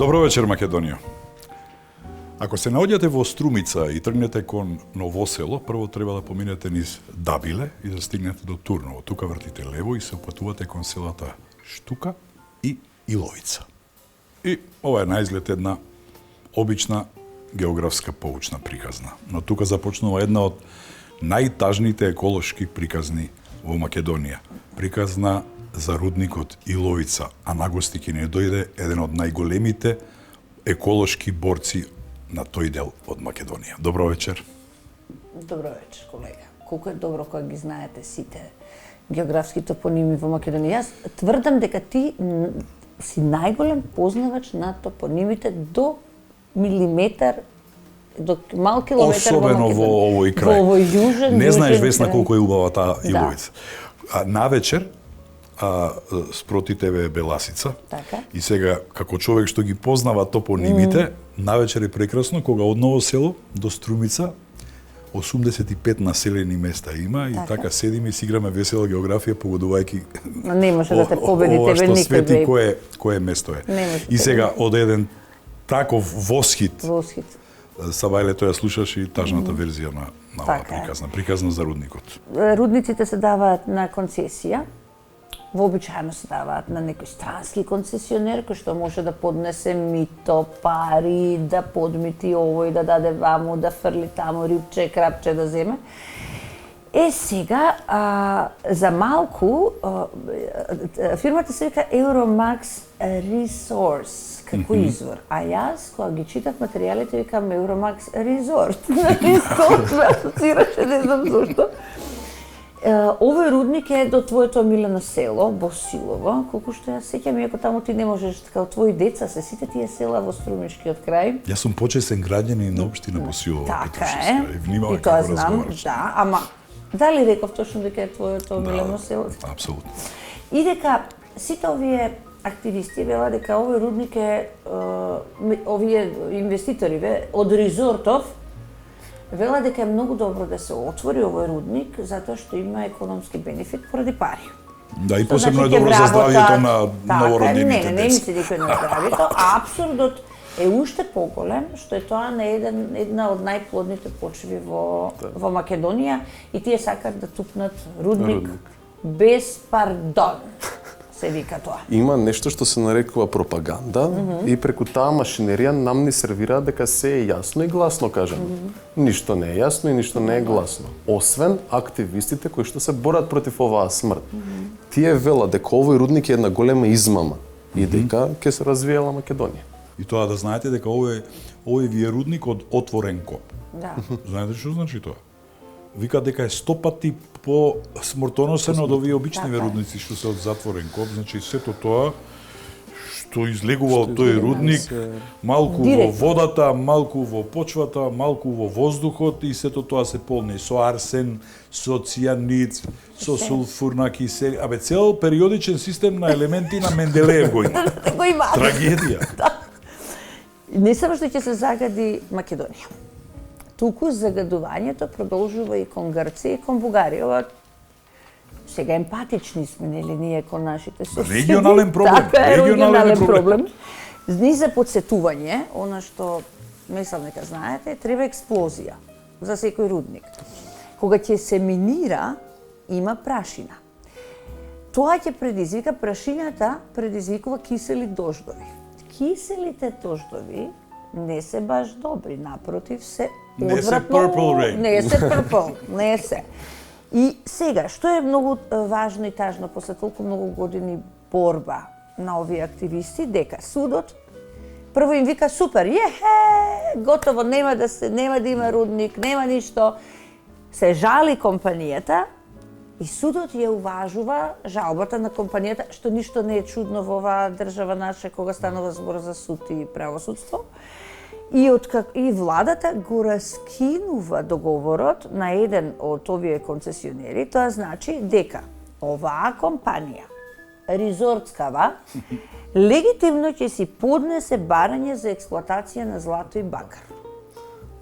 Добро вечер, Македонија. Ако се наоѓате во Струмица и тргнете кон Новосело, прво треба да поминете низ Дабиле и да стигнете до Турново. Тука вртите лево и се опатувате кон селата Штука и Иловица. И ова е наизглед една обична географска поучна приказна. Но тука започнува една од најтажните еколошки приказни во Македонија. Приказна за рудникот Иловица, а нагости ќе не дојде еден од најголемите еколошки борци на тој дел од Македонија. Добро вечер. Добро вечер, колега. Колку е добро кога ги знаете сите географски топоними во Македонија. Јас тврдам дека ти си најголем познавач на топонимите до милиметар, до мал километар особено во овој крај. Во овој јужен. Не знаеш, јужен Весна, крај. колку е убава таа Иловица. Да. А навечер спроти тебе е Беласица. Така. И сега, како човек што ги познава топонимите, навечер е прекрасно кога од Новосело до Струмица 85 населени места има и така седиме и си играме весела географија погодувајќи Не може да те победи ова тебе што никој. свети бе. кое место е. Не може И да сега од еден таков восхит, Восхит. Сабајле тоа ја слушаш и тажната верзија на оваа Така е. приказна за рудникот. Рудниците се даваат на концесија. Вообичаено се даваат на некој странски концесионер кој што може да поднесе мито, пари, да подмити овој, да даде ваму, да фрли таму рибче, крапче да земе. Сега, за малку, фирмата се вика Euromax Resource, како извор. А јас, кога ги читав материјалите, викам Euromax Resort. Resort ме асоцираше, не знам зашто. Овој рудник е до твоето омилено село, Босилово, колку што ја сеќам, иако таму ти не можеш, така, твои деца се сите тие села во Струмичкиот крај. Јас сум почесен граѓанин на општина Босилово. Така Петрушевска, е, внимавај и тоа како знам, разговараш. да, ама дали реков точно дека е твоето омилено село? Апсолутно. И дека сите овие активисти велат дека овој рудник е, овие инвеститори од резортов, велат дека е многу добро да се отвори овој рудник, затоа што има економски бенефит поради пари. Да, и Што посебно е значи ќе добро за здравјето вработат, на така, новородените не деца. мисли дека е на здравјето, а абсурдот е уште поголем, што е тоа на една од најплодните почви во Македонија и тие сакат да тупнат рудник без пардон. Се вика тоа. Има нешто што се нарекува пропаганда и преку таа машинерија нам ни сервира дека се е јасно и гласно кажано. Ништо не е јасно и ништо не е гласно. Освен активистите кои што се борат против оваа смрт. Тие велат дека овој рудник е една голема измама и дека ќе се развиела Македонија. И тоа да знаете дека овој ви е рудник од отворен коп. Да. Знаете што значи тоа? Вика дека е 100 пати по смртоносен од овие обични рудници што се од затворен коп, значи сето тоа што излегува од тој рудник, малку во водата, малку во почвата, малку во воздухот и сето тоа се полни со арсен, со цианид, со сулфурна киселина, цел периодичен систем на елементи на Менделеев го има. Го има. Трагедија. Не само што ќе се загади Македонија. Туку загадувањето продолжува и кон Грција и кон Бугарија. Ова сега емпатични сме, нели, ние кон нашите соседи. Регионален проблем. Така е, регионален проблем. Ни за подсетување, она што мислам дека знаете, треба експлозија за секој рудник. Кога ќе се минира, има прашина. Тоа ќе предизвика, прашината предизвикува кисели дождови. Киселите дождови не се баш добри, напротив се одвратно. Не се purple rain. Не се purple, не се. И сега, што е многу важно и тажно после толку многу години борба на овие активисти, дека судот прво им вика супер, готово, нема да има рудник, нема ништо. Се жали компанијата и судот ја уважува жалбата на компанијата, што ништо не е чудно во оваа држава наша кога станува збор за суд и правосудство. И владата го раскинува договорот на еден од овие концесионери, тоа значи дека оваа компанија, резортскава, легитимно ќе си поднесе барање за експлоатација на злато и бакар.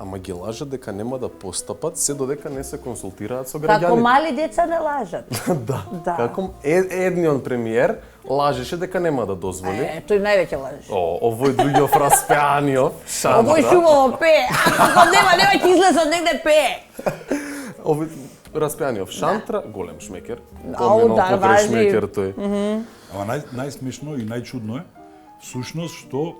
Ама ги лажат дека нема да постапат се додека не се консултираат со Како граѓаните. мали деца не лажат. Да. Да. Како едниот премиер лажеше дека нема да дозволи. Тој највеќе лажеше. Овој другиот распеаниот, Овој шумово пее, ако нема ќе излезе од негде пее. Овој распеаниот шантра, голем шмекер. Ау, да, Поминал важи. шмекер тој. Ама најсмешно и најчудно е, всушност, што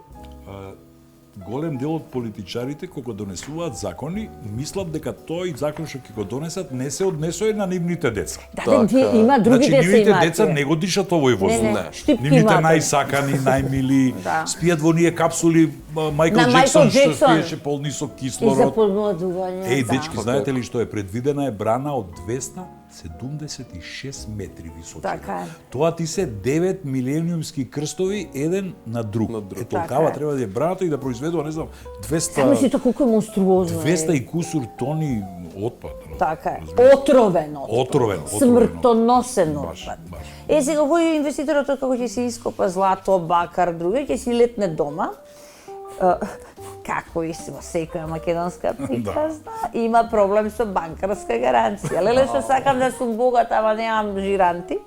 голем дел од политичарите кога донесуваат закони, мислат дека тој закон што ќе го донесат не се однесува на нивните деца. Да, има други Значи, деца нивните имаат. деца не го дишат овој воздух. Не, штипки Нивните имаат. најсакани, најмили, Да. спијат во ние капсули Майкл На Джексон Майкл што Джексон. спиеше полни со И за кислород. подмладување. Еј, да. дечки, знаете ли што е предвидена е брана од 276 метри височина. Така е. Тоа ти се 9 милениумски крстови еден на друг. друг. Е, Така толкава е. треба да е браната и да произведува, не знам, Само си тоа колку е монструозно. 200 и кусур тони отпад. Така е. разбираш? Отровен Отровен. Смртоносен Баш, отпад. баш. Сега овој инвеститорот како ќе си ископа злато, бакар, други, ќе си летне дома. Како и во секоја македонска приказна, има проблем со банкарска гаранција. Леле што сакам да сум богат, ама немам жиранти.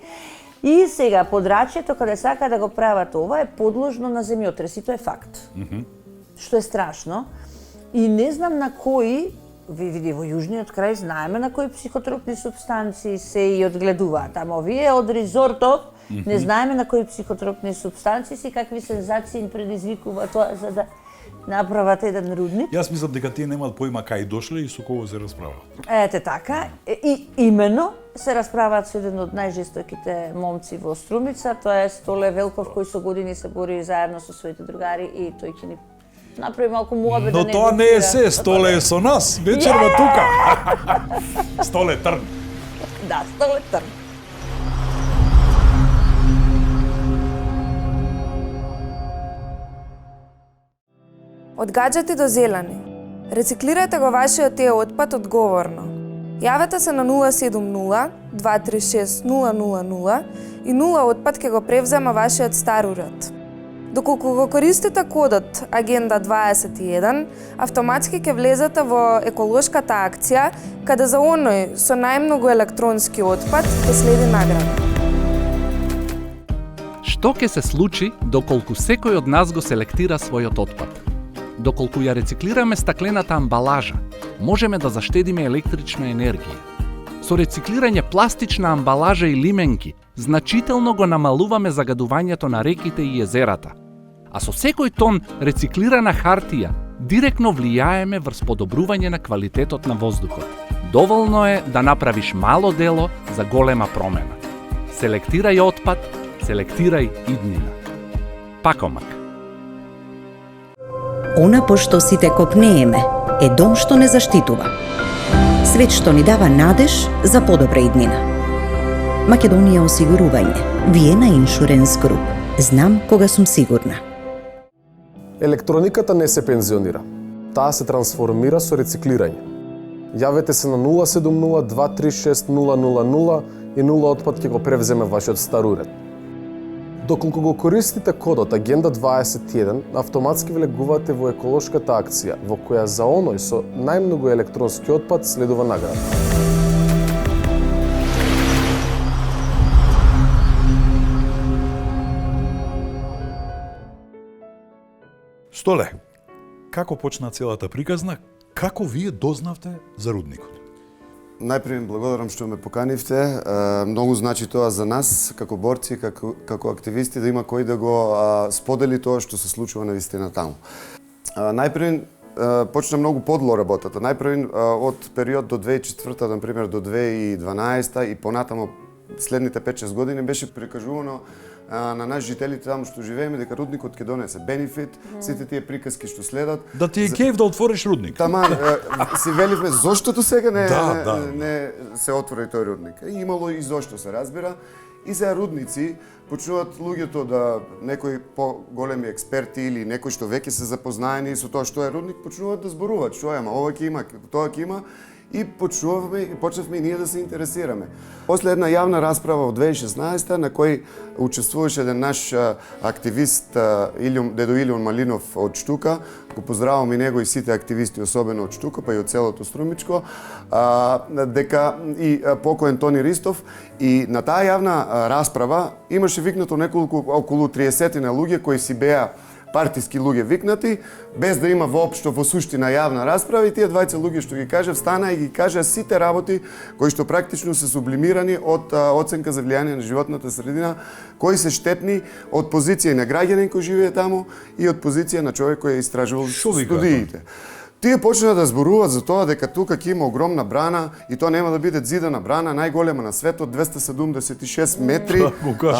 И сега подрачјето каде сака да го прават ова е подложно на земјотреси, тоа е факт. Што е страшно. И не знам на кои, види во јужниот крај знаеме на кои психотропни супстанции се и одгледуваат, ама овие од резортов не знаеме на кои психотропни субстанции и какви сензации им предизвикува тоа за да направат еден рудник. Јас мислам дека тие немаат поима кај дошле и со кого се расправаат. Ете така, и имено се расправаат со еден од најжестоките момци во Струмица, тоа е Столе Велков кој со години се бори заедно со своите другари и тој ќе ни направи малку муабет да Но не тоа не е едуцира. се, Столе е со нас, вечерва тука. Столе трн. Да, Столе Трн. Од гаджети до зелени. Рециклирајте го вашиот отпад одговорно. Јавете се на 070-236-000 и 0 отпад ќе го превзема вашиот стар уред. Доколку го користите кодот Агенда 21, автоматски ќе влезете во еколошката акција, каде за оној со најмногу електронски отпад ќе следи награда. Што ќе се случи доколку секој од нас го селектира својот отпад? Доколку ја рециклираме стаклената амбалажа, можеме да заштедиме електрична енергија. Со рециклирање пластична амбалажа и лименки, значително го намалуваме загадувањето на реките и езерата. А со секој тон рециклирана хартија, директно влијаеме врз подобрување на квалитетот на воздухот. Доволно е да направиш мало дело за голема промена. Селектирај отпад, селектирај иднина. Пакомак. Она по што сите копнееме е дом што не заштитува. Свет што ни дава надеж за подобра иднина. Македонија осигурување. Виена Иншуренс Груп. Знам кога сум сигурна. Електрониката не се пензионира. Таа се трансформира со рециклирање. Јавете се на 070-236-000 и 0 отпад ќе го превземе вашиот стар уред. Доколку го користите кодот Агенда 21, автоматски влегувате во еколошката акција, во која за оној со најмногу електронски отпад следува награда. Столе, како почна целата приказна? Како вие дознавте за рудникот? Најпред им благодарам што ме поканивте. Многу значи тоа за нас, како борци, како активисти, да има кој да го сподели тоа што се случува на вистина таму. Најпред почна многу подло работата. Најпред од период до 2004, например, до 2012 и понатамо следните 5-6 години беше прикажувано на нас жителите таму што живееме дека рудникот ќе донесе бенефит, сите тие приказки што следат. Да ти е кеф да отвориш рудник. Таман, си веливме заштото сега не се отвори тој рудник. И имало и зошто се разбира. И сега рудници почнуваат луѓето да некои поголеми експерти или некои што веќе се запознаени со тоа што е рудник, почнуваат да зборуваат што е, ама ова ќе има, тоа ќе има. и почнавме и ние да се интересираме. После една јавна расправа од 2016 на кој учествуваше еден наш активист дедо Илион Малинов од Штука, го поздравувам и него и сите активисти, особено од Штука, па и од целото Струмичко, дека и покоен Тони Ристов, и на таа јавна расправа имаше викнато околу 30 луѓе кои си беа партиски луѓе викнати, без да има воопшто во суштина јавна расправа, и тие двајца луѓе што ги кажав, стана и ги кажа сите работи кои што практично се сублимирани од оценка за влијание на животната средина, кои се штетни од позиција на граѓанин кој живее таму и од позиција на човек кој е истражувал студиите. Тие почнаа да зборуваат за тоа дека тука ќе има огромна брана и тоа нема да биде зидана брана, најголема на светот, 276 метри,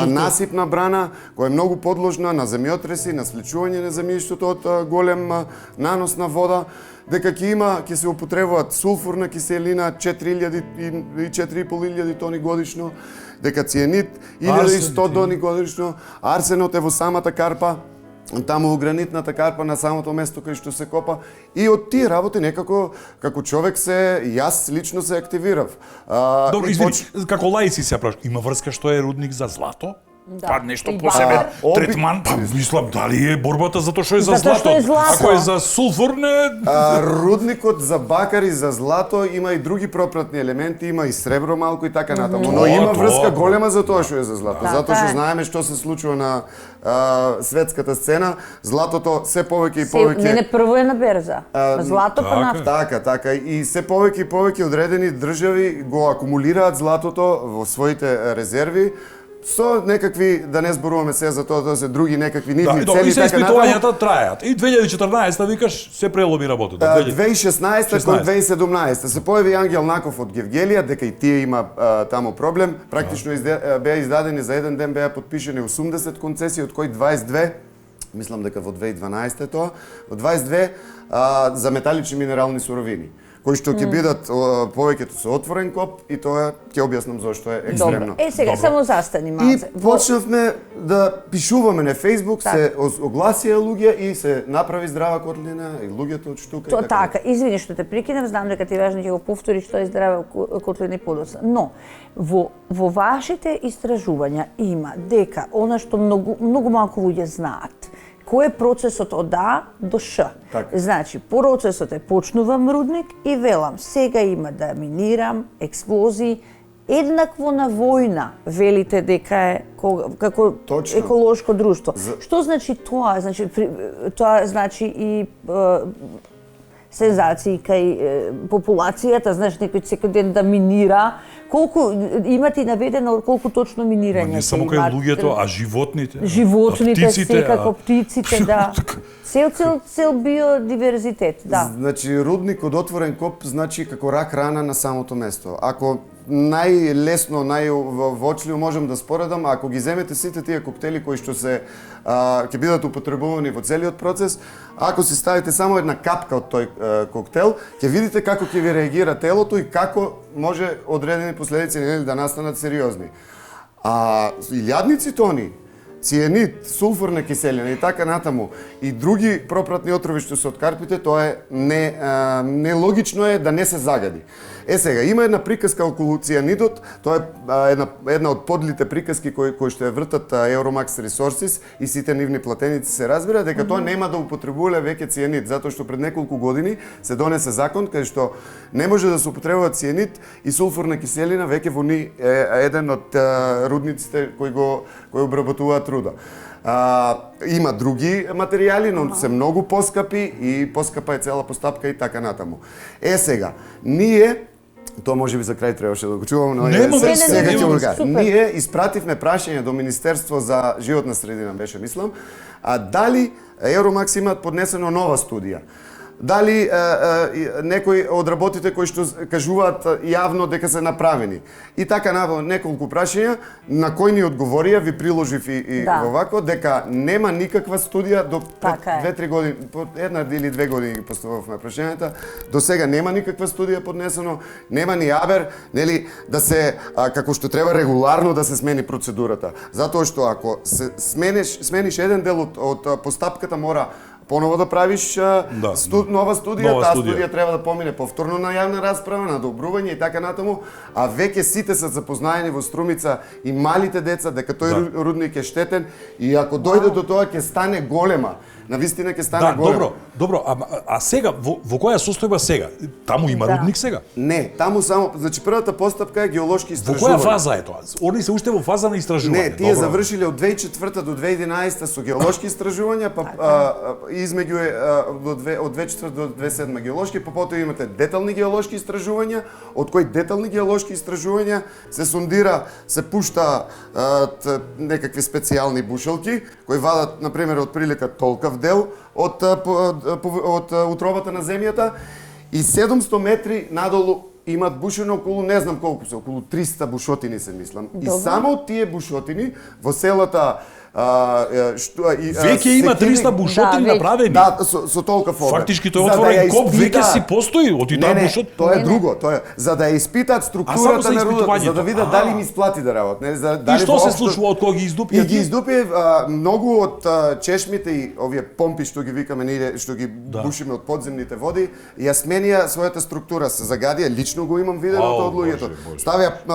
насипна брана, која е многу подложна на земјотреси, на свлечување на земјиштето од голем нанос на вода, дека ќе се употребуваат сулфурна киселина 4000 и 4500 тони годишно, дека цијанид 1100 тони годишно, арсенот е во самата карпа, таму во гранитната карпа на самото место кај што се копа, и од тие работи некако како човек јас лично се активирав. Добро, извини, како лаици се праш, има врска што е рудник за злато? Да. Па нешто посебен третман, па мислам дали е борбата за тоа што е за Затоа злато. што е злато. Ако е за сулфур не Рудникот за бакар и за злато има и други пропратни елементи, има и сребро малку и така натаму, но има врска голема за тоа што е за злато, затоа што знаеме што се случува на светската сцена, златото се повеќе и повеќе. Не прво е на берза. Злато па нафта. Така, и се повеќе и повеќе одредени држави го акумулираат златото во своите резерви, со некакви, да не зборуваме се за тоа, се други некакви нивни цели, и се така испитувањата трајат. И 2014 викаш се преломи работата. 2016 кон 2017 се појави Ангел Наков од Гевгелија, дека и тие има таму проблем. Практично беа издадени за еден ден, беа подпишани 80 концесии, од кои 22, мислам дека во 2012 тоа, во 22 за металични минерални суровини, кои што ќе бидат повеќето со отворен коп, и тоа ќе објаснам зошто е екстремно. Добро. Сега само застани малце. И почнавме да пишуваме на Facebook, се огласија луѓе и се направи здрава котлина и луѓето од Штука и така. Извини што те прекинав, знам дека ти важно ќе го повториш што е здрава котлина и подоцна. Но во вашите истражувања има дека она што многу малку луѓе знаат, кој е процесот од А до Ш. Така. Значи, процесот е почнувам рудник и велам, сега има да минирам, експлозии, еднакво на војна, велите дека е како Точно. еколошко друштво. Што значи тоа? Тоа значи и сензации кај популацијата, знаеш, некој секој ден да минира. Колку имате наведено колку точно минирање? Не само кај луѓето, а животните. Животните, птиците, секако птиците, да. Цел биодиверзитет, да. Значи, рудник од отворен коп значи како рак рана на самото место. Ако најлесно, највоочливо можам да споредам, ако ги земете сите тие коктели кои што се ќе бидат употребувани во целиот процес, ако си ставите само една капка од тој коктел, ќе видите како ќе ви реагира телото и како може одредени последици да настанат сериозни. А илјадници тони цијанид, сулфурна киселина и така натаму и други пропратни отрови што се од карпите, тоа е нелогично е да не се загади. Сега, има една приказка околу цијанидот, тоа е една од подлите приказки кои што ја вртат Euromax Resources и сите нивни платеници се разбира дека тоа нема да употребувале веќе цијанид, затоа што пред неколку години се донесе закон кај што не може да се употребува цијанид и сулфурна киселина веќе во еден од рудниците кои обработуваат руда. Има други материјали, но се многу поскапи и поскапа е цела постапка и така натаму. Сега, ние тоа може би за крај требаше да го чувам, но сега ќе го кажам. Ние испративме прашање до Министерство за животна средина, беше мислам, дали Euromax имаат поднесено нова студија. Дали некои од работите кои што кажуваат јавно дека се направени. И така неколку прашања на кои ни одговорија, ви приложив и овако, дека нема никаква студија до 2-3 години, една или 2 години ги поставувавме прашањата, до сега нема никаква студија поднесено, нема ни абер, нели, да се, како што треба регуларно да се смени процедурата. Затоа што ако се смениш еден дел од постапката, мора поново да правиш нова студија, Нова таа студија. студија треба да помине повторно на јавна расправа, на одобрување и така натаму, а веќе сите се запознаени во Струмица и малите деца дека тој рудник е штетен и ако дојде до тоа ќе стане голема. Навистина ќе стане Да, голема. добро, а сега во која состојба сега? Таму има рудник сега? Не, таму само, значи првата постапка е геолошки Во истражувања. која фаза е тоа? Они се уште во фаза на истражување. Не, тие Добро. завршиле од 2004 до 2011 со геолошки истражувања, па измеѓу од 2004 до 2007 геолошки, па потоа имате детални геолошки истражувања, од кои детални геолошки истражувања се сондира, се пушта некакви специјални бушалки кои вадат на пример од прилика толкав дел од утробата на земјата и 700 метри надолу имат бушено околу не знам колку се, околу 300 бушотини се мислам. И само од тие бушотини во селата Веќе има 300 бушотини направени. Да, со толка фобе. Фактички тој отворен коп веќе си постои, оти таа бушот. Тоа е друго, тоа е за да ја испитаат структурата на рудата, за да видат дали ми исплати да работат, не за дали. И што се случува од кога ги издупи? И ги издупи многу од чешмите и овие помпи што ги викаме ние, што ги бушиме од подземните води, ја сменија својата структура, се загадија, лично го имам виденото од луѓето.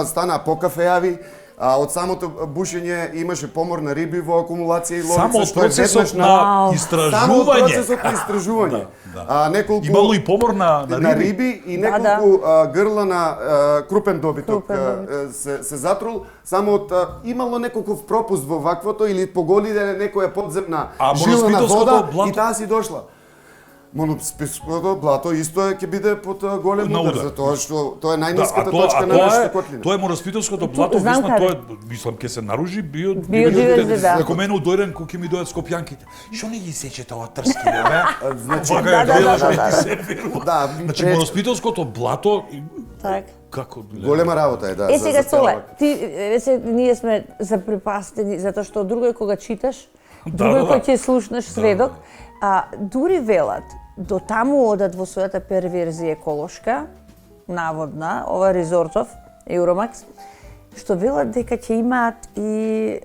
Станаа покафеави. А од самото бушење имаше помор на риби во акумулација и ловица, Само од што е процесот веднаш на Само од истражување. процесот на истражување. Неколку Имало и помор на риби и неколку грла на крупен добиток се затрул, само од имало неколку пропуст во ваквото или поголиде некоја подземна жила на вода и таа си дошла. Моноспиското блато исто ќе биде под голем удар, затоа што тоа е најниската точка на нашата котлина. Тоа е Моноспитовското блато, мислам ќе се наруши биодиверзитет. Ако мене дојден кога ќе ми дојдат скопјанките. Што не ги сечете ова трски, бе? Значи, Значи Моноспитовското блато Така. како голема работа е, да. Сега Соле, ние сме запрепастени затоа што друго е кога читаш, друго е кога ќе слушнаш сведок, дури велат до таму одат во својата перверзија еколошка, наводна, ова резортов, Евромакс, што велат дека ќе имаат и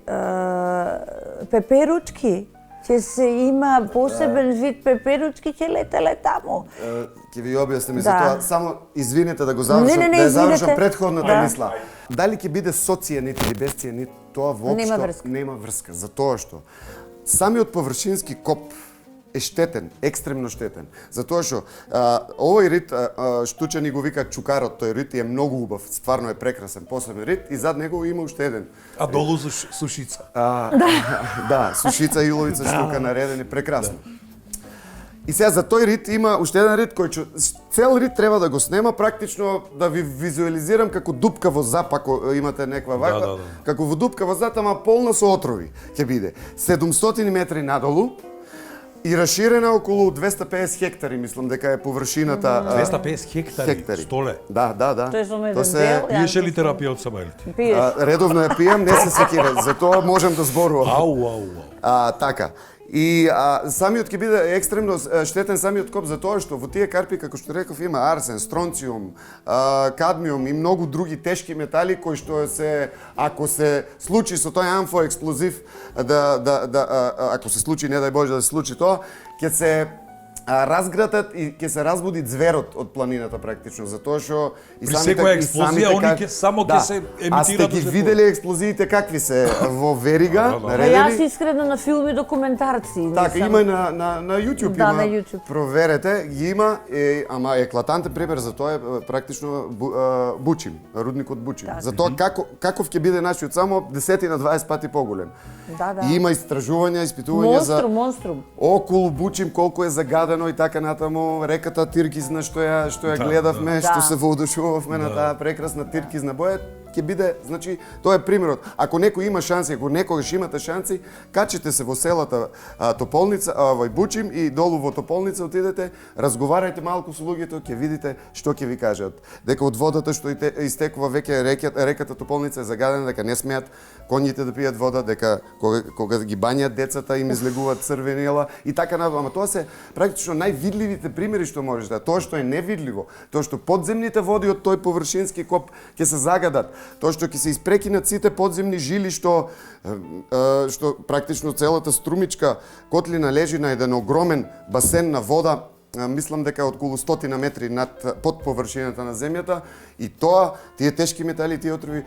пеперучки. Ќе се има посебен вид пеперучки, ќе летеле таму. Ќе ви објасним за тоа. Само извинете да го завршам, да ја завршам предходната мисла. Дали ќе биде социјанит или безцијанит, тоа воопшто нема врска. Затоа што самиот површински коп е штетен, екстремно штетен. Затоа што овој рит, Штучани го вика чукарот, тој рит е многу убав, стварно е прекрасен, посебен рит и зад него има уште еден. А долу сушица. Да, сушица и уловица штука наредени, прекрасно. И сега за тој рит има уште еден рит кој цел рит треба да го снема, практично да ви визуализирам како дупка во зад, ако имате неква ваква, како во дупка во зад, ама полна со отрови ќе биде. 700 метри надолу, и расширена околу 250 хектари, мислам дека е површината. 250 хектари. Столе. Да. Тоа е само еден дел. Пиеше ли терапија од самаилите? Редовно ја пијам, не се секирам, затоа можам да зборувам. Ау. Така. И самиот ќе биде екстремно штетен самиот коп за тоа што во тие карпи, како што реков, има арсен, стронциум, кадмиум и многу други тешки метали кои што ако се случи со тој амфоексплозив ако се случи, не дај Боже да се случи тоа, ќе се разгратат и ќе се разбуди зверот од планината практично, затоа што и при секоја експлозија они ќе само ќе се емитираат. А сте ги виделе експлозиите какви се во верига, наредени? Јас искрено на филми документарци. Така, има и на YouTube, да, има. на YouTube. Проверете, ги има, ама еклатантен пример за тоа е практично Бучим, рудникот Бучим. За тоа каков ќе биде нашиот само 10 на 20 пати поголем. Да. И има истражувања, испитувања за монструм. Околу Бучим колку е загадено и така натаму, реката Тиргизна што ја гледавме, што се воодушевувавме на таа прекрасна Тиргизна боја, ќе биде, значи, тоа е примерот. Ако некој има шанси, ако некогаш имате шанси, качете се во селата Тополница, во Бучим и долу во Тополница отидете, разговарајте малку со луѓето, ќе видите што ќе ви кажат. Дека од водата што истекува веќе реката Тополница е загадена, дека не смеат коњите да пијат вода, дека кога ги бањат децата им излегуваат црвенила и така натаму. Ама тоа се практично највидливите примери што можеш да. Тоа што е невидливо, тоа што подземните води од тој површински коп ќе се загадат. тоа што ќе се испрекинат сите подземни жили што практично целата струмичка котлина лежи на еден огромен басен на вода, мислам дека околу 100 метри под површината на земјата, и тоа, тие тешки метали, тие отрови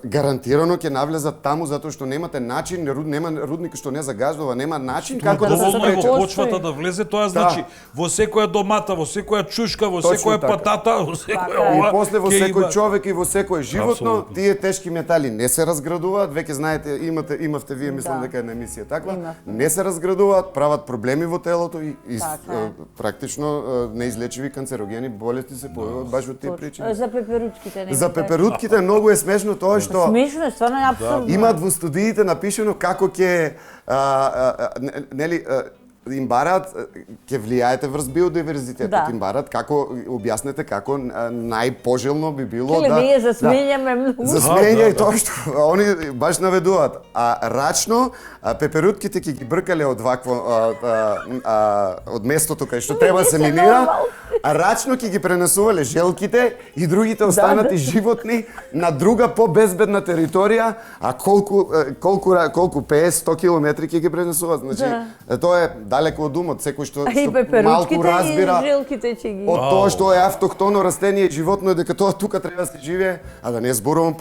гарантирано ќе навлезат таму затоа што немате начин, нема рудник што не загаждува, нема начин како да се доволно е спречи. во почвата да влезе, тоа значи во секоја домата, во секоја чушка, во секоја така. патата, во секоја И ова. после во ќе секој има- човек и во секој животно, Апсолутно. тие тешки метали не се разградуваат, веќе знаете, имавте вие, мислам дека е на емисија таква, Имавме. не се разградуваат, прават проблеми во телото и Така е. практично неизлечиви канцерогени болести се појавуваат баш од тие причини. За пеперучките не За пеперутките многу е смешно тоа што Смешно е, стварно е апсурдно. имаат во студиите напишено како ќе нели им бараат, ќе влијаете врз биодиверзитетот, Да. им бараат како објаснете како најпожелно би било Келе, да ние засмењаме многу. за смење и тоа што они баш наведуваат. А рачно пеперутките ќе ги бркале од вакво од местото кај што треба да се минира, а рачно ќе ги пренесувале желките и другите останати животни на друга по-безбедна територија, а колку 50-100 километри ќе ги пренесуваат. Значи, тоа е далеко од умот, секој што И малку пеперучките разбира и желките ќе ги. од тоа што е автохтоно растение и животно, дека тоа тука треба да се живее, а да не зборувам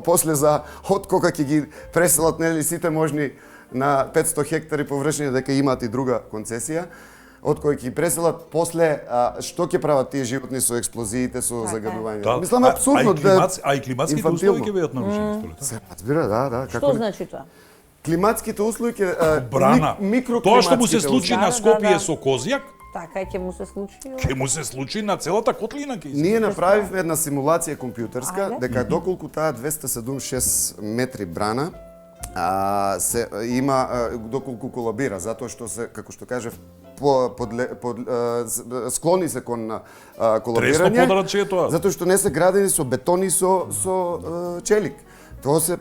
после за од кога ќе ги преселат нели сите можни на 500 хектари површина, дека имаат и друга концесија, од кој ќе ги преселат после што ќе прават тие животни со експлозиите, со загадување. Да. Мислам апсурдно А и климатските услови ќе бидат нарушени, столета. Се разбира, да, Што значи тоа? климатските услови ќе Брана. Тоа што му се случи услови. на Скопје Да. со Козјак, Така ќе му се случи. ќе му се случи на целата котлина ќе Ние направивме една симулација компјутерска, Ајде. дека доколку таа 276 метри брана има доколку колабира, затоа што се, како што кажев, склони се кон колабирање. Тресно подраче е тоа. Затоа што не се градени со бетони со челик. Тоа се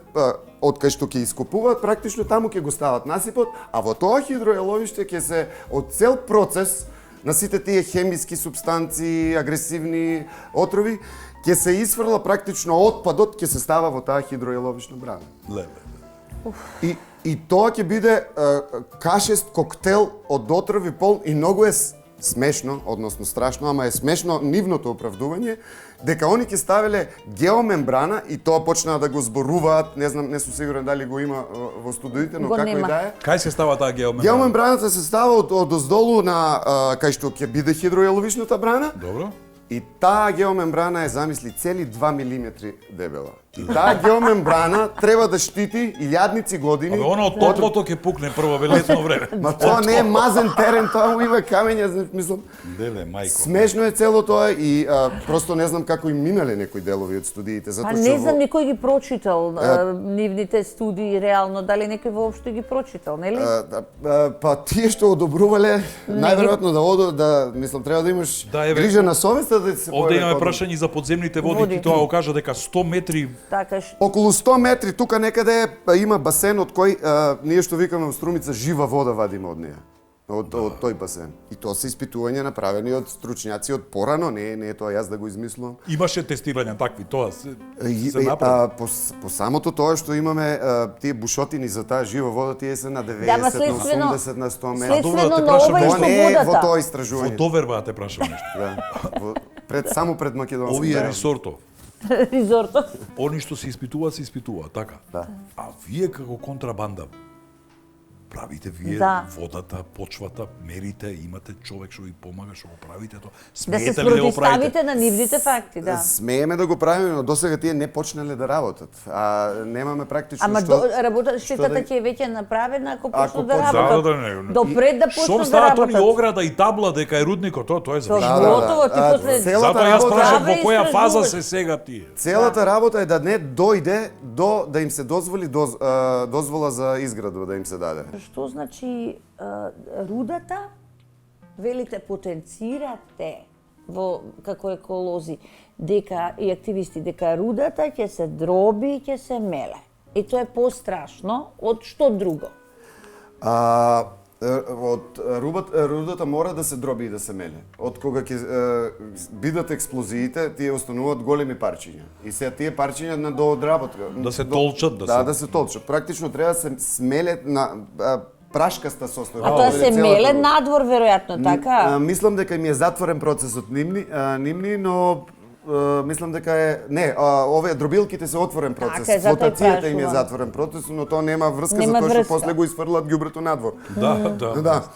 од кај што ќе ископуваат, практично таму ќе го стават насипот, а во тоа хидроеловиште ќе се од цел процес на сите тие хемиски супстанции, агресивни отрови, ќе се изфрла практично отпадот ќе се става во таа хидроеловишна брана. И тоа ќе биде кашест коктел од отрови пол и многу е смешно, односно страшно, ама е смешно нивното оправдување, дека они ќе ставеле геомембрана и тоа почнаа да го зборуваат, не знам, не сум сигурен дали го има во студиите, но Го како и нема. да е. Кај се става таа геомембрана? Геомембраната се става од оздолу на кај што ќе биде хидроеловишната брана. Добро. И таа геомембрана е, замисли, цели 2 милиметри дебела. И таа геомембрана треба да штити илјадници години. Абе, она од топлото ќе пукне прво бе летно време. Ма тоа не е мазен терен, тоа му има камења, мислам. Деле, мајко. Смешно е цело тоа и просто не знам како им минале некои делови од студиите, Па затоа не што знам никој ги прочитал нивните студии реално, дали некој воопшто ги прочитал, нели? па тие што одобрувале најверојатно да одат, да мислам треба да имаш Да, еве, грижа на совеста да се Овде имаме појави прашање за подземните води, Води. и тоа го кажа дека 100 метри Така Околу 100 метри тука некаде има басен од кој ние што викаме во Струмица жива вода вадиме од неја. Од тој басен. И тоа се испитувања направени од стручњаци од порано, не е тоа јас да го измислувам. имаше тестирања такви, тоа се По самото тоа што имаме тие бушотини за таа жива вода, тие се на 90, Да, ма на следствено- 80, на 100 метри. следствено те на прашам ова и нешто. што Тоа не е во водата. тоа во истражување. доверба да те прашам нешто. Да, само пред Македонија. Овие ресорто, Ризорто. они што се испитуваат, така. Да. А вие како контрабанда правите вие Да. водата, почвата, мерите, имате човек што ви помага, што го правите тоа. Да се Смеете ли да го правите? спротивставите на нивните факти, да. Смееме да го правиме, но досега тие не почнале да работат. А немаме практично Ама што работа штетата да- ќе е веќе направена ако Ако почнат да почнат. работат. Да, не. Допред да Шом почнат да стават они работат. ограда и табла дека е рудникот, тоа е Тоа завршено. готово, ти после целата Затоа јас работа- прашам Добре, во која фаза истражуваш. се сега тие. Целата работа е да не дојде до да им се дозволи дозвола за изградба да им се даде. Што значи рудата, велите потенцирате во како еколози, дека и активисти, дека рудата ќе се дроби и ќе се меле. И тоа е пострашно од што друго. Од рудата мора да се дроби и да се меле. Од кога ќе бидат експлозиите, тие остануваат големи парчиња. И сега тие парчиња на доодработка. Да се толчат, да се толчат. Практично треба да се смеле на прашкаста состојба. А тоа се меле надвор веројатно, така? Мислам дека ми е затворен процесот нивни, но мислам дека е овие дробилките се отворен процес. Флотацијата им е затворен процес, но тоа нема врска за тоа што после го изфрлат ѓубрето надвор. Да.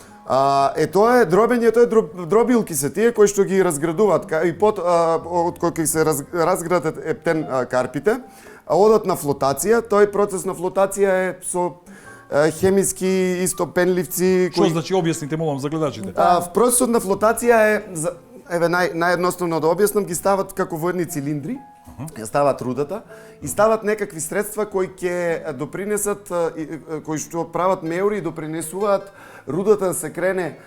Тоа е дробењето, дробилки се тие кои што ги разградуваат и од кога се разградат ептен карпите, одат на флотација. Тој процес на флотација е со хемиски исто пенливци Што значи објасните молам за гледачите? Процесот на флотација е наједноставно да објаснам, ги стават како во едни цилиндри, ја стават рудата и стават некакви средства кои ќе допринесат, кои што прават меури и допринесуваат рудата да се крене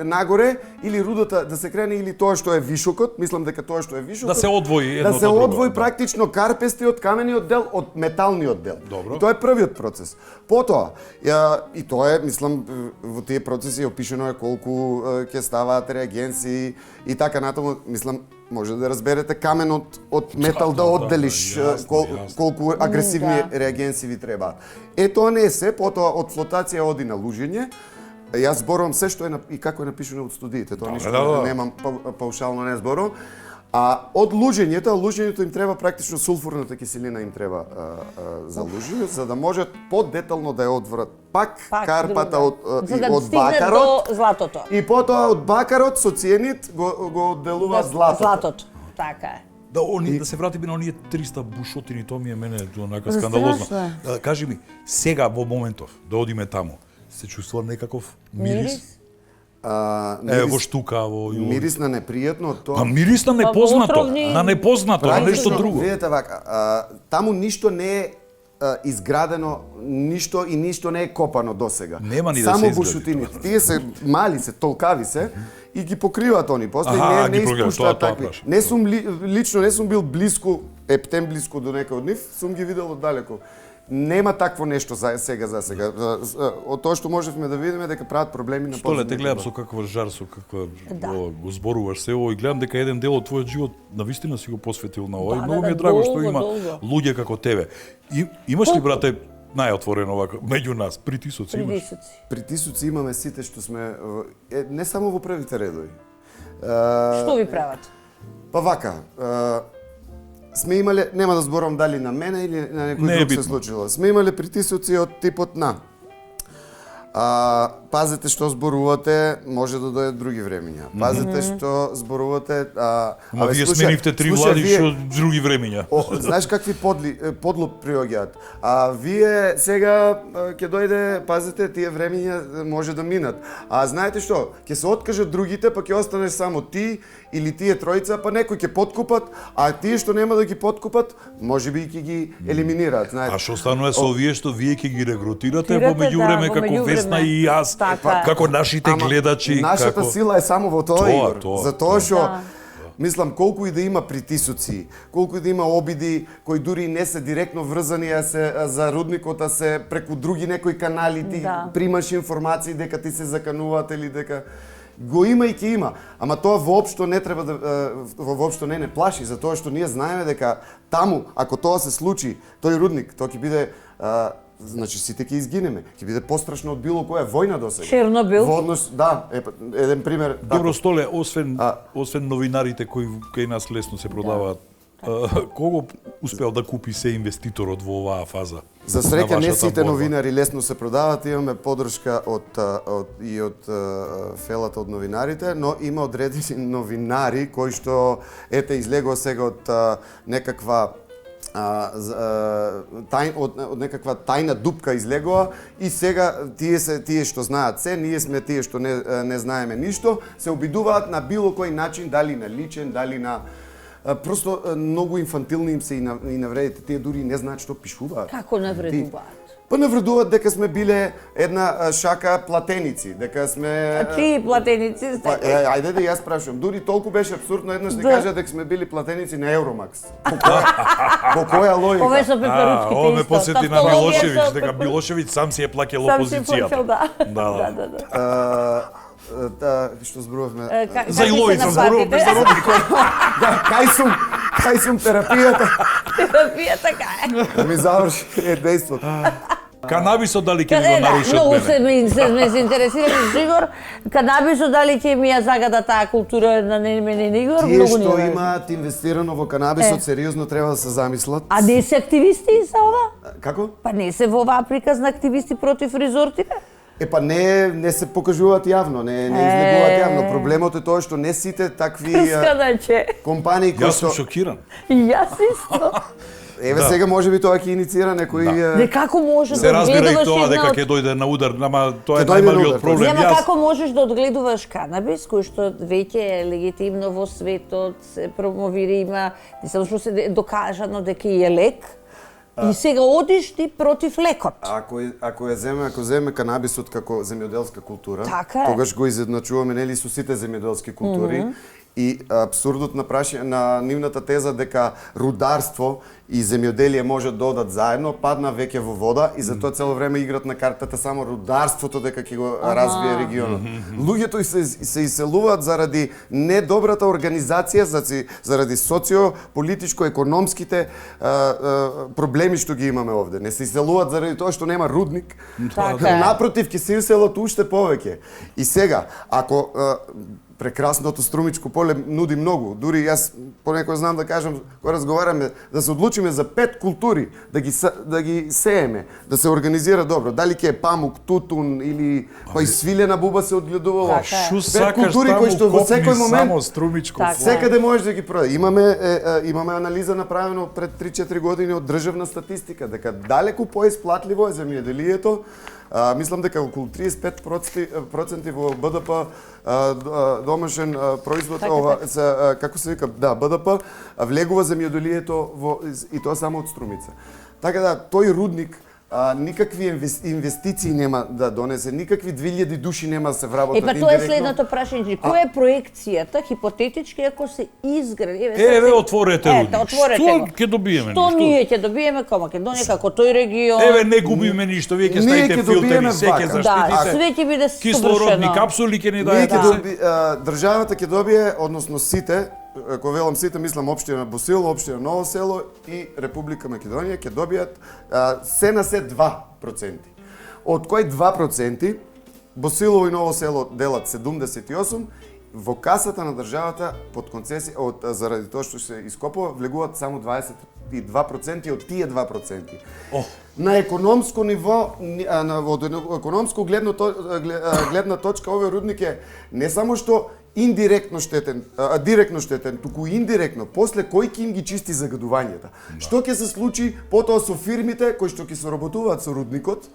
нагоре или рудата да се крене или тоа што е вишокот, мислам дека тоа што е вишокот, Да се одвои едното да се одвои практично карпестиот камениот дел од металниот дел. Добро. И тоа е првиот процес. Потоа, и тоа е, мислам, во тие процеси опишено е колку ќе ставаат реагенси и така натаму, мислам, може да разберете каменот од метал да одделиш колку агресивни реагенси ви требаат. Тоа не е се, потоа од флотација оди на лужење. Јас зборувам се што е и како е напишано од студиите, тоа ништо немам паушално не зборувам. А од лужењето им треба практично сулфурната киселина им треба за лужење, за да можат подетално да ја одврат пак карпата од бакарот до златото. И потоа од бакарот со циенит го одделуваат златото. Така е. Да се вратиме на оние 300 бушотини, тоа ми е мене онака скандалозно. Кажи ми, сега во моментов, да одиме таму, се чувствува некаков мирис? Во штука, во мирис на непријатно, тоа. Мирис на непознато, на нешто друго. Видете вака, таму ништо не е изградено, ништо не е копано досега. Нема ни да само се бушотините. Тие се мали се, толкави се и ги покриваат они. После не испуштаат такви. Лично не сум бил блиску, ептен блиску до некој од нив, сум ги видел оддалеку. Нема такво нешто за сега. Од тоа што можевме да видиме дека прават проблеми на Што те гледам со каква жар, со каква го зборуваш се ово и гледам дека еден дел од твојот живот навистина си го посветил на ова и многу ми е драго што има луѓе како тебе. Имаш ли, брате, најотворено овако меѓу нас притисоци имаш? Притисоци имаме сите што сме не само во првите редови. Што ви прават? Па вака, сме имале, нема да зборам дали на мене или на некој друг се случило. Сме имале притисоци од типот на пазете што зборувате, може да дојдат други времиња. Пазете што зборувате, вие сменивте три влади што други времиња. Знаеш какви подло приоѓаат. Вие сега ќе дојде, пазете, тие времиња може да минат. Знаете што? Ќе се откажат другите, па ќе останеш само ти или тие тројца, па некој ќе подкупат, а тие што нема да ги подкупат, можеби и ќе ги елиминираат, знаете. А што станува со овие што вие ќе ги регрутирате во меѓувреме како Весна и јас, како нашите гледачи, нашата сила е само во тоа, Игор. Затоа што мислам, колку и да има притисоци, колку и да има обиди кои дури не се директно врзани за рудникот, а се преку други некои канали ти примаш информации дека ти се закануваат или дека го има и ќе има. Ама тоа воопшто не треба воопшто не плаши, затоа што ние знаеме дека таму, ако тоа се случи, тој рудник, тоа ќе биде значи сите ќе изгинеме. Ќе биде пострашно од било која војна досега. Чернобил. Во однос, еден пример. Добро, Столе, освен новинарите кои кај нас лесно се продаваат, кого успеал да купи се инвеститорот во оваа фаза? За среќа не сите новинари лесно се продаваат, имаме поддршка од фелата од новинарите, но има одредени новинари кои што излегува сега од некаква од некаква тајна дупка излегува и сега тие што знаат се, ние сме тие што не знаеме ништо, се обидуваат на било кој начин, дали на личен, дали на просто многу инфантилни им се и навредите. Тие дури не знаат што пишуваат. Како навредуваат? Па навредуваат дека сме биле една шака платеници, дека сме... А чии платеници сте? Ајде да јас прашувам. Дури толку беше абсурдно еднаш да кажа дека сме били платеници на Евромакс. По која логика? Ове со пеперучките Ова ме исто. посети на Тавтологија Милошевиќ, со дека пеперучки. Милошевиќ сам си е плаќал Сам си опозицијата. плаќал, да. Да. Што зборувавме? За Иловица зборував без зародникот. Кај сум терапијата? Терапија така е. Да ми заврши дејството. Канабисот дали ќе ми Е, го да, нарушат многу мене? се заинтересирани за Игор. Канабисот дали ќе ми ја загада таа култура на мене Игор? Тие Многу што не имаат инвестирано во канабисот, сериозно треба да се замислат. А не се активисти за ова? Како? Па не се во оваа приказна активисти против резортите? Па не се покажуваат јавно, не излегуваат јавно. Проблемот е тоа што не сите такви Сканаче. компании кои Јас сум што... шокиран. Јас исто. Еве сега може би тоа ќе инициира некој... Не како може Се да разбира и одгледуваш тоа една дека од... ќе дојде на удар, ама тоа е Ќе дојде на најмалиот удар, проблем. Нема Јас како можеш да одгледуваш канабис, кој што веќе е легитимно во светот, се промовира, има, не само што се докажано дека е лек, и сега одиш ти против лекот. Ако земе канабисот како земјоделска култура, Така е. тогаш го изедначуваме нели со сите земјоделски култури. И абсурдот на нивната теза дека рударство и земјоделие можат да одат заедно, падна веќе во вода и затоа цело време играт на картата само рударството дека ќе го развие регионот. Луѓето се иселуваат заради недобрата организација, заради социо-политичко-економските проблеми што ги имаме овде. Не се иселуваат заради тоа што нема рудник. Така е. Напротив, ќе се иселат уште повеќе. И сега, ако прекрасното Струмичко поле нуди многу. Дури јас понекој знам да кажам, кога разговараме, да се одлучиме за 5 култури, да ги сееме, да се организира добро. Дали ќе е памук, тутун или па и свилена буба се одгледувало. Така е. Шо 5 сакаш култури таму кои што во копни секој момент само Струмичко Така. поле. секаде можеш да ги продаде. Имаме анализа направено пред 3-4 години од државна статистика дека далеку поисплатливо е земјоделието. Мислам дека околу 35% во БДП домашен производ, како се вика, да, БДП влегува земјоделието и тоа само од Струмица. Така да, тој рудник никакви инвестиции нема да донесе, никакви 2000 души нема да се вработат Па тоа е следното прашање. Која е проекцијата, хипотетички, ако се изгради? Еве, отворете рудник. отворете Што го. ќе добиеме? Што ние ќе добиеме како Македонија, како тој регион? Еве, не губиме ништо, вие ќе Ние ставите ќе филтери, добиеме се ќе вака. Да, заштитите. све ќе биде Кислородни совршено. капсули ќе ни Ние ќе дајете. државата ќе добие, односно сите, кога велам сите, мислам општина Босил, општина Ново село и Република Македонија ќе добијат се на се 2%. Од кои 2% Босилово и Ново село делат 78, во касата на државата под концесија заради тоа што се ископува влегуваат само 22% од тие 2%. На економско ниво, од економско гледна точка, овој рудник е не само што директно штетен, туку индиректно, после кој ќе им ги чисти загадувањата. Што ќе се случи потоа со фирмите кои што ќе соработуваат со рудникот,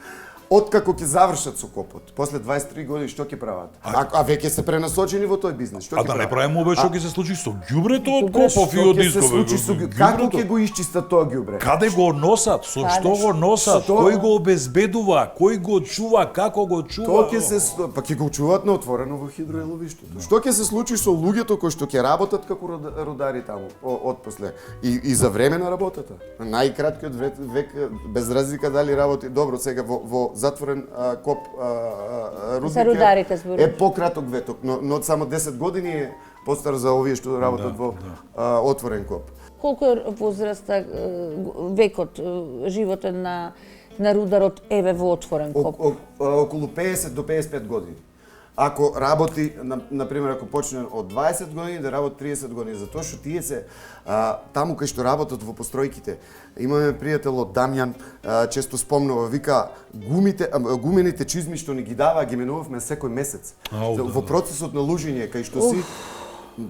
откако ќе завршат со копот, после 23 години што ќе прават? А веќе се пренасочени во тој бизнес, што А ќе да не прават? правиме обе што ќе се случи со ѓубрето од Добре, копов и што од ќе се случи со искове? како ќе го исчистат тоа ѓубре? Каде го носат? Со што го носат? Со тоа- Кој го обезбедува? Кој го чува? Како го чува? Тоа ќе се па ќе го чуваат на отворено во хидроеловиштето. Што ќе се случи со луѓето кои што ќе работат како рудари таму отпосле и за време на работата? Најкраткиот век без разлика дали работи добро сега во затворен коп рудник За рударите зборувам. е пократок веток, но само 10 години е постар за овие што работат во отворен коп. Колку е возраста, векот, животен на рударот еве во отворен коп? Околу 50 до 55 години. Ако работи, например, ако почне од 20 години да работи 30 години, затоа што тие се таму кај што работат во постројките. Имаме пријател од Дамјан, често спомнува, вика гумените чизми што ни ги дава, ги менувавме секој месец. Во процесот на лужење кај што си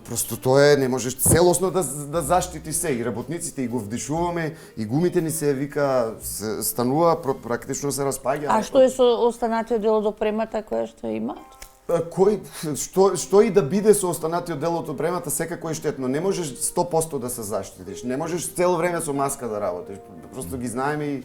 просто тоа е, не можеш целосно да заштити се, и работниците и го вдишуваме, и гумите ни се вика станува, практично се распаѓа. А што е со останатиот дел од опремата која што имаат? што и да биде со останатиот дел од опремата, секако е штетно. Не можеш 100% да се заштитиш. Не можеш цело време со маска да работиш. Просто ги знаеме и...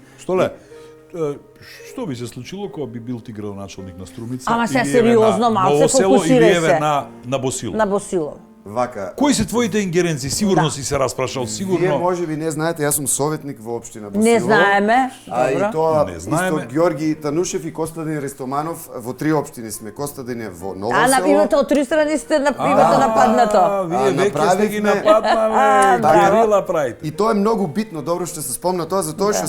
Што би се случило кога би бил ти градоначалник на Струмица? Ама сега или еве сериозно, на малце Ново село, фокусирај или еве се. на Босило? На Босило. Вака. Кои се твоите ингеренции? Сигурно си се распрашал, Вие сигурно. можеби не знаете, јас сум советник во општина Босило. Не знаеме. А и Добро. тоа Не исто знаеме. Ѓорги Танушев и Костадин Рестоманов во 3 општини сме. Костадин е во Ново А, село. имате од три страни сте имате нападнато. Вие веќе сте ги направивме- нападнале, браво. герила правите. И тоа е многу битно, добро што се спомна тоа, затоа што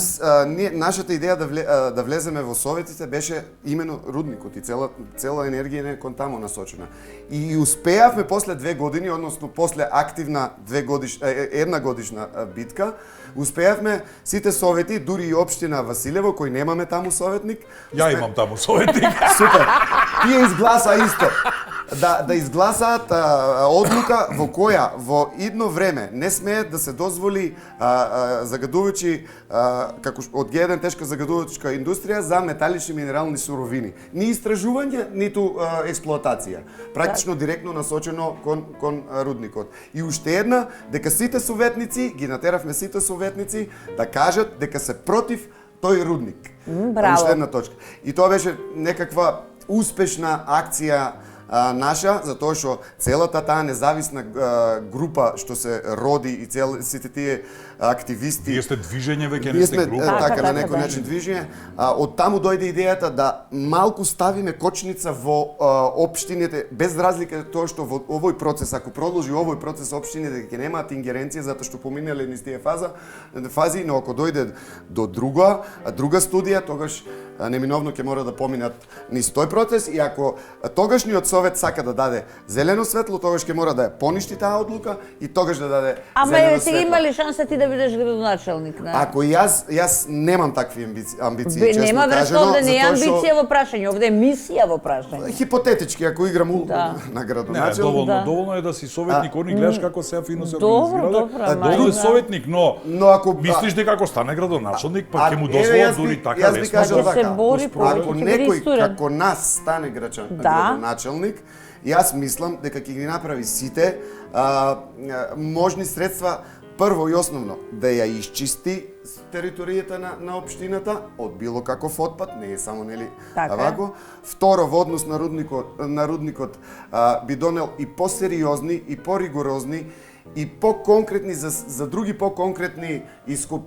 нашата идеја да влеземе во советите беше именно рудникот и цела енергија е кон таму насочена. И успеавме после 2 години, односно после активна една годишна битка, успеавме сите совети, дури и општина Василево, кој немаме таму советник. Ја имам таму советник. Супер. Тие изгласа исто. Да изгласаат одлука во која во идно време не смеат да се дозволи загадувачи како од Г1 тешка загадувачка индустрија за металични минерални суровини. Ни истражување, ниту експлоатација. Практично директно насочено кон рудникот. И уште една, дека сите советници, ги натеравме сите советници да кажат дека се против тој рудник. Браво. Уште една точка. И тоа беше некаква успешна акција наша, затоа што целата таа независна група што се роди и сите тие активисти. Вие сте движење веќе, не Ние сте сме група. Така, така на така, некој да. начин движење. Од таму дојде идејата да малку ставиме кочница во општините, без разлика тоа што во овој процес, ако продолжи овој процес, општините ќе немаат ингеренција затоа што поминале низ тие фази, но ако дојде до друга студија, тогаш неминовно ќе мора да поминат низ тој процес и ако тогашниот совет сака да даде зелено светло, тогаш ќе мора да ја поништи таа одлука и тогаш да даде Ама зелено еве сега светло. имали шанса ти да бидеш градоначалник, не? Ако јас немам такви амбиции, честно Нема врска, кажано, овде не е затоа што амбиција во прашање, овде е мисија во прашање. хипотетички, ако играм Да. на Не, градоначалник, доволно е да си советник, они гледаш како сега фино се Добро, организирале. добро, ама Доволно е да. советник, но ако мислиш дека ако стане градоначалник, па ќе му еве, дозволат јас би- дури така јас би лесно. кажал Да се така, бори повеќе, ако ќе биде некој истурен. како нас стане Да. градоначалник, јас мислам дека ќе ги направи сите можни средства, прво и основно, да ја исчисти територијата на општината од било каков отпад, не е само нели Така е. вако. Второ, во однос на рудникот би донел и посериозни и поригорозни и по-конкретни за други по-конкретни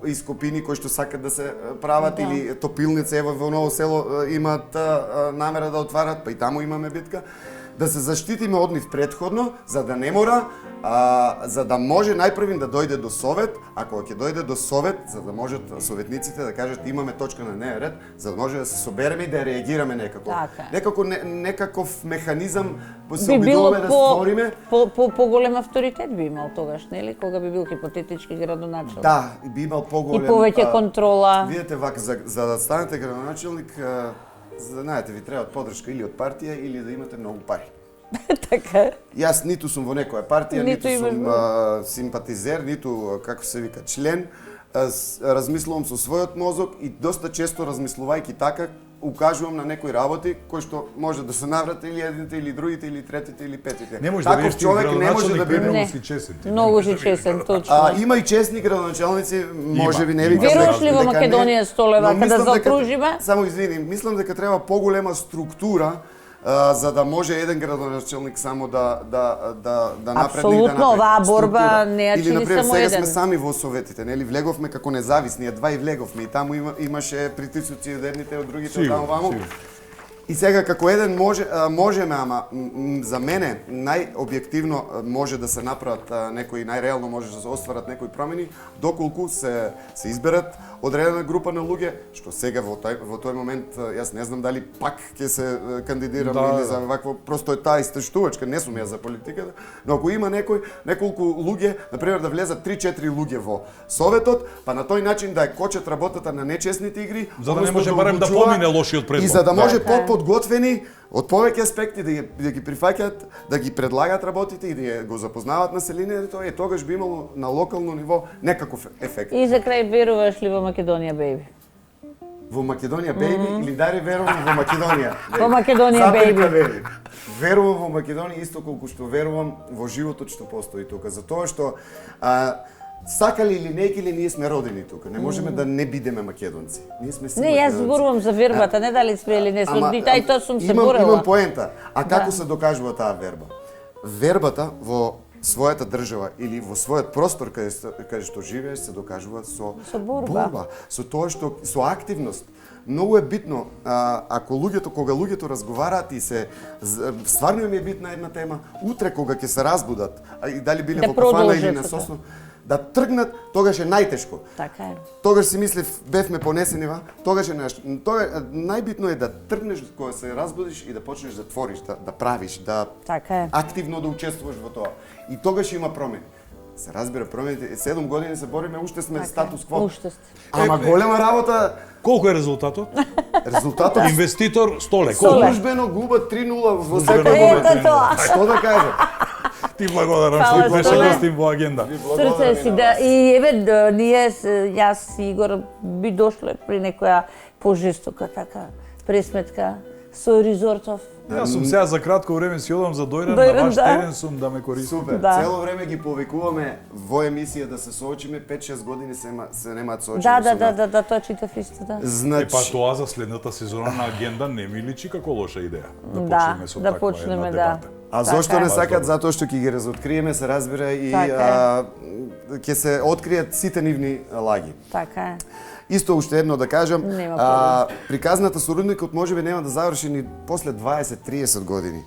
ископини кои што сакат да се прават или топилница, ево во Ново село имаат намера да отварат, па и таму имаме битка, да се заштитиме од нив претходно, за да не мора, за да може најпрвин да дојде до совет, ако ќе дојде до совет, за да можат советниците да кажат имаме точка на дневен ред, за да може да се собереме и да реагираме некако. Така е. Некаков механизам се Би било обидуваме да створиме. поголем авторитет би имал тогаш, нели? Кога би бил хипотетички градоначалник. Да, би имал поголем. И повеќе контрола. Видете вака, за да станете градоначалник, знаете, ви требаат подршка или од партија или да имате многу пари. Така. Јас ниту сум во некоја партија, Ниту ниту сум имаш симпатизер, ниту, како се вика, член. Размислувам со својот мозок и доста често размислувајќи така, укажувам на некои работи кои што може да се наврат или едните, или другите, или третите, или петите. Не може да Таков бидеш ти човек не може да градоначалник, биде. премногу Не. си чесен. ти. Многу си чесен, точно. Има и честни градоначалници, може би не викам. Веруваш ли во дека не, Македонија столева, но каде мислам дека- заокружиме? Само извини, мислам дека треба поголема структура за да може еден градоначалник само да напредне и Апсолутно, да направи оваа борба структура. не ја Или, чини например, само сега еден. сме сами во советите, нели? Влеговме како независни, едва и влеговме и таму имаше притисоци од едните од другите, од таму ваму. Сигурно. И сега како еден можеме, ама за мене најобјективно може да се направат некои, најреално може да се остварат некои промени, доколку се изберат одредена група на луѓе, што сега во тој момент јас не знам дали пак ќе се кандидирам или за вакво, просто е таа истражувачка, не сум јас за политиката, но ако има неколку луѓе, например да влезат 3-4 луѓе во советот, па на тој начин да ја кочат работата на нечесните игри, За да не односно може барем да одлучува помине лошиот предлог. и за да може Така е. подготвени од повеќе аспекти да ги прифаќаат, да ги предлагаат работите и да го запознаваат населението, тогаш би имало на локално ниво некаков ефект. И за крај веруваш ли во Македонија, беби? во Македонија, бејби, или дали верувам во Македонија? Во Македонија, Заприка, бејби. вели. Верувам во Македонија исто колку што верувам во животот што постои тука, затоа што сакали или некили ние сме родени тука. Не можеме да не бидеме македонци. Ние сме си Не, јас македонци. зборувам за вербата, не дали сме или не, и тоа сум се имам борела. поента. А како Да. се докажува таа верба? Вербата во својата држава или во својот простор каде што живееш се докажува со борба. со тоа што со активност. Многу е битно ако кога луѓето разговараат и се стварно им е битна една тема, утре кога ќе се разбудат, и дали биле Да во кафана или продолжат на со тоа. сосно, да тргнат, тогаш е најтешко. Така е. Тогаш си мислев, бевме понесени, тогаш е најбитно е да тргнеш кога се разбудиш и да почнеш да твориш, да правиш, да Така е. активно да учествуваш во тоа. И тогаш има промени. Се разбира, промените, 7 години се бориме, уште сме статус кво. Уште сте. Ама голема работа, Колку е резултатот? резултатот Инвеститор 100 лек. службено губат 3-0 во секој Службено момент. Ето тоа. Што да кажам? Ти благодарам Фала, што беше Столе. гостин во агенда. Срце си да и еве ние јас и Игор би дошле при некоја пожестока така пресметка со Резортов. Јас сум сега за кратко време си одам за Дојран, Дојран, на ваш да. терен сум да ме користам. Супер. Да. Цело време ги повикуваме во емисија да се соочиме, 5-6 години се немаат соочиме. Да, тоа читав исто, да. Е, па Значи, тоа за следната сезона на агенда не ми личи како лоша идеја. Да Да, почнеме со да таква почнеме, една да. дебата. а Така зошто е. не сакат? Затоа што ќе ги разоткриеме, се разбира, и Така ќе се откријат сите нивни лаги. Така е. Исто уште едно да кажам, Нема проблем. приказната со рудникот можеби нема да заврши ни после 20-30 години.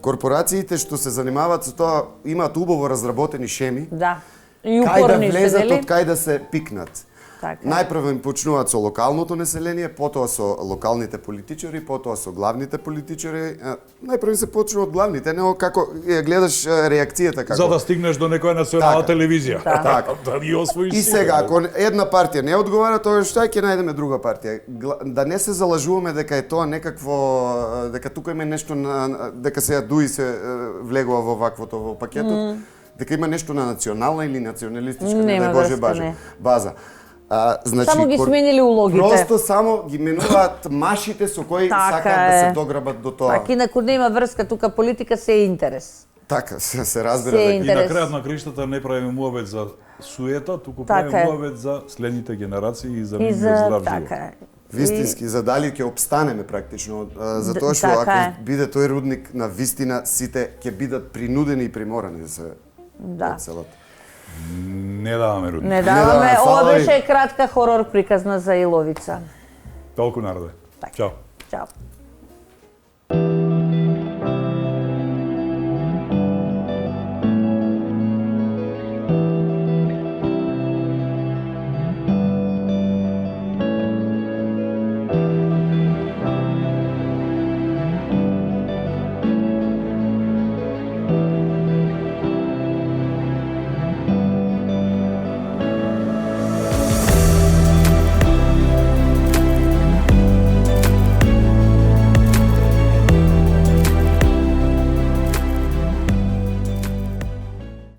Корпорациите што се занимаваат со тоа имаат убаво разработени шеми, Да. И кај да упорни сте, влезат, нели? од кај да се пикнат. Така. Најпрво им почнуваат со локалното население, потоа со локалните политичари, потоа со главните политичари. Најпрво се почнува од главните, не како ја гледаш реакцијата како. За да стигнеш до некоја национална Така. телевизија. Така. Да ги освоиш И сите. сега, ако една партија не одговара, тоа што ќе најдеме друга партија. Да не се залажуваме дека е тоа некакво, дека тука има нешто дека се дуи се влегува во ваквото во пакетот, дека има нешто на национална или националистичка, не Нема дај Боже врска, не. база. Значи, Само ги сменили улогите. Просто само ги менуваат машите со кои Така сакаат да е. се дограбат до тоа. Пак инаку нема врска, тука политика се е интерес. Така, се разбира Се дека. И на интерес. крајот на криштата не правиме муабет за суета, туку Така правиме е. муабет за следните генерации и за И нивниот за здрав така живот. е. Вистински, за дали ќе обстанеме практично, затоа што така е. ако биде тој рудник на вистина, сите ќе бидат принудени и приморани да се Да. одселат. Не даваме рудник. Не даваме, фала ова ви. беше кратка хорор приказна за Иловица. Толку народе. Така. Чао. Чао.